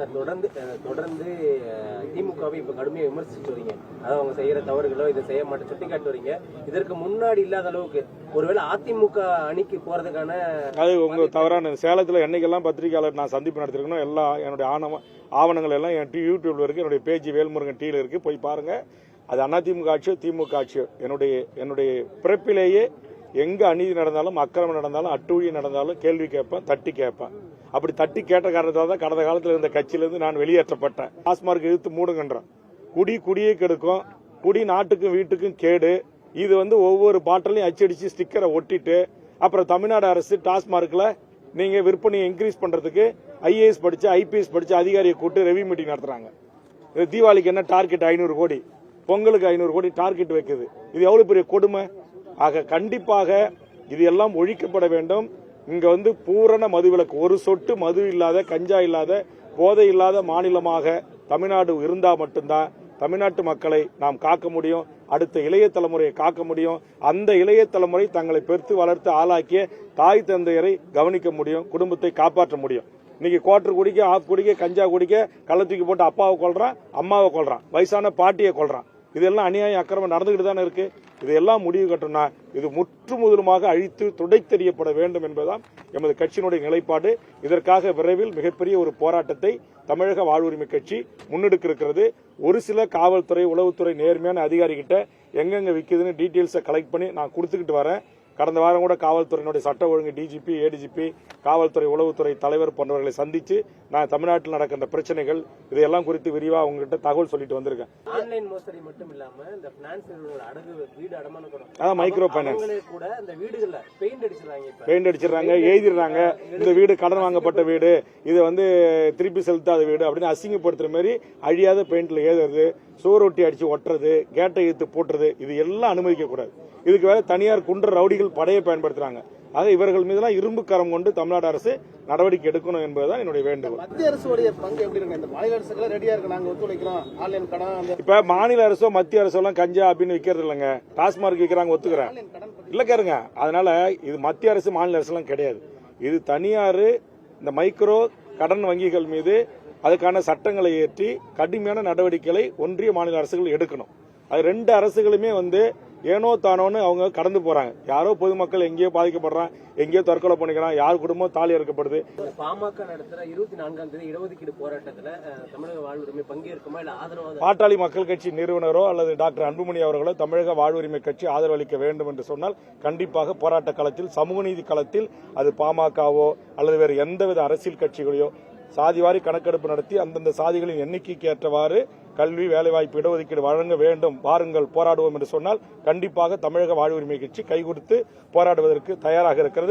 Sir தொடர்ந்து திமுகவை இப்ப கடுமையா விமர்சிச்சு வரீங்க. அதாவது அவங்க செய்யற தவறுகளோ இதை செய்ய மாட்டேன் சுட்டி காட்டு வரீங்க. இதற்கு முன்னாடி இல்லாத அளவுக்கு ஒருவேளை அதிமுக அணிக்கு போறதுக்கான அது உங்க தவறான சேலத்துல என்னைக்கெல்லாம் பத்திரிகையாளர் நான் சந்திப்பு நடத்திருக்கணும் எல்லா என்னுடைய ஆவணங்கள் எல்லாம் என் யூடியூப்ல இருக்கு, என்னுடைய பேஜ் வேல்முருகன் டிவில இருக்கு, போய் பாருங்க. அது அதிமுக ஆட்சியோ திமுக ஆட்சியோ என்னுடைய பிறப்பிலேயே எங்க அநீதி நடந்தாலும் அக்கிரமம் நடந்தாலும் அட்டூழியம் நடந்தாலும் கேள்வி கேட்பேன், தட்டி கேட்பேன். அப்படி தட்டி கேட்ட காரணத்தால் தான் கடந்த காலத்தில் இருந்த கட்சியிலிருந்து நான் வெளியேற்றப்பட்டேன். டாஸ்மார்க் எதிர்த்து மூடுங்கன்றேன். குடியே கெடுக்கும், குடி நாட்டுக்கும் வீட்டுக்கும் கேடு. இது ஒவ்வொரு பாட்டிலையும் அச்சடிச்சு ஸ்டிக்கரை ஒட்டிட்டு அப்புறம் தமிழ்நாடு அரசு டாஸ்மார்க்ல நீங்க விற்பனையை இன்க்ரீஸ் பண்றதுக்கு ஐஏஎஸ் படிச்சு ஐபிஎஸ் படிச்சு அதிகாரியை கூட்டு ரெவியூ மீட்டிங் நடத்துறாங்க. தீபாவளிக்கு என்ன டார்கெட் 500 கோடி, பொங்கலுக்கு 500 கோடி டார்கெட் வைக்குது. இது எவ்வளவு பெரிய கொடுமை. ஆக கண்டிப்பாக இது எல்லாம் ஒழிக்கப்பட வேண்டும். இங்க பூரண மதுவிலக்கு, ஒரு சொட்டு மது இல்லாத கஞ்சா இல்லாத போதை இல்லாத மாநிலமாக தமிழ்நாடு இருந்தா மட்டும்தான் தமிழ்நாட்டு மக்களை நாம் காக்க முடியும், அடுத்த இளைய தலைமுறையை காக்க முடியும். அந்த இளைய தலைமுறை தங்களை பெற்று வளர்த்து ஆளாக்கிய தாய் தந்தையரை கவனிக்க முடியும், குடும்பத்தை காப்பாற்ற முடியும். இன்னைக்கு குவார்டர் குடிக்க, ஆஃப் குடிக்க, கஞ்சா குடிக்க கள்ள தூக்கி போட்டு அப்பாவை கொல்றான், அம்மாவை கொல்றான், வயசான பாட்டியை கொல்றான். இதெல்லாம் அநியாயம் அக்கிரமம் நடந்துகிட்டு தானே இருக்கு. இதையெல்லாம் முடிவு கட்டணும்னா இது முற்று முழுதுமாக அழித்து துடைத்தெறியப்பட வேண்டும் என்பதுதான் எமது கட்சியினுடைய நிலைப்பாடு. இதற்காக விரைவில் மிகப்பெரிய ஒரு போராட்டத்தை தமிழக வாழ்வுரிமை கட்சி முன்னெடுக்க இருக்கிறது. ஒரு சில காவல்துறை உளவுத்துறை நேர்மையான அதிகாரிகிட்ட எங்கெங்க விற்குதுன்னு டீட்டெயில்ஸை கலெக்ட் பண்ணி நான் கொடுத்துக்கிட்டு வரேன். கடந்த வாரம் கூட காவல்துறையினுடைய சட்ட ஒழுங்கு டிஜிபி, ஏடிஜிபி, காவல்துறை உளவுத்துறை தலைவர் போன்றவர்களை சந்திச்சு நான் தமிழ்நாட்டில் நடக்கின்ற பிரச்சனைகள் இதையெல்லாம் குறித்து விரிவா உங்ககிட்ட தகவல் சொல்லிட்டு வந்திருக்கேன். ஆன்லைன் மோசடி மட்டும் இல்லாம இந்த பினான்ஸ் அடகு வீடு அடமானம் கூட, அதான் மைக்ரோ பைனான்ஸ் கூட இந்த வீடுகள்ல பெயிண்ட் அடிச்சிடறாங்க, எழுதிடுறாங்க இந்த வீடு கடன் வாங்கப்பட்ட வீடு, இது திருப்பி செலுத்தாத வீடு அப்படின்னு அசிங்கப்படுத்துற மாதிரி அழியாத பெயிண்ட்ல எழுதுறது, சோரொட்டி அடிச்சு ஒட்டுறது, கேட்டை இழுத்து போட்டுறது, இது எல்லாம் அனுமதிக்க கூடாது. இதுக்கு வேற தனியார் குன்ற ரவுடிகள் படையை பயன்படுத்துறாங்க. ஆக இவர்கள் மீதெல்லாம் இரும்பு கரம் கொண்டு தமிழ்நாடு அரசு நடவடிக்கை எடுக்கணும் என்பதுதான் என்னுடைய வேண்டுகோள். மத்திய அரசுடைய பங்கு எப்படி இருக்கு? இந்த மாநில அரசுக்கு ரெடியா இருக்கு, நாங்க ஒத்துழைக்கிறோம், ஆன்லைன் கடன். இப்ப மாநில அரசோ மத்திய அரசோ எல்லாம் கஞ்சா அப்படின்னு விற்கிறது இல்லைங்க, டாஸ்மார்க் விற்கிறாங்க, ஒத்துக்கிறேன் இல்ல கேருங்க. அதனால இது மத்திய அரசு மாநில அரசு எல்லாம் கிடையாது. இது தனியார் இந்த மைக்ரோ கடன் வங்கிகள் மீது அதுக்கான சட்டங்களை ஏற்றி கடுமையான நடவடிக்கைகளை ஒன்றிய மாநில அரசுகள் எடுக்கணும். அது ரெண்டு அரசுகளுமே ஏனோ தானோன்னு அவங்க கடந்து போறாங்க. யாரோ பொதுமக்கள் எங்கேயோ பாதிக்கப்படுறான், எங்கேயோ தற்கொலை பண்ணிக்கிறான், யார் குடும்பம் தாலி அறுக்கப்படுது. பாமக நடத்துற 24ஆம் தேதி இடஒதுக்கீடு போராட்டத்தில் தமிழக வாழ்வுரிமை பங்கேற்குமா இல்ல ஆதரவு? பாட்டாளி மக்கள் கட்சி நிறுவனரோ அல்லது டாக்டர் அன்புமணி அவர்களோ தமிழக வாழ்வுரிமை கட்சி ஆதரவளிக்க வேண்டும் என்று சொன்னால் கண்டிப்பாக போராட்ட களத்தில், சமூக நீதி களத்தில், அது பாமகவோ அல்லது வேறு எந்தவித அரசியல் கட்சிகளையோ சாதிவாரி கணக்கெடுப்பு நடத்தி அந்தந்த சாதிகளின் எண்ணிக்கைக்கு ஏற்றவாறு கல்வி, வேலைவாய்ப்பு, இடஒதுக்கீடு வழங்க வேண்டும், வாருங்கள் போராடுவோம் என்று சொன்னால் கண்டிப்பாக தமிழக வாழ்வுரிமை கட்சி கைகொடுத்து போராடுவதற்கு தயாராக இருக்கிறது.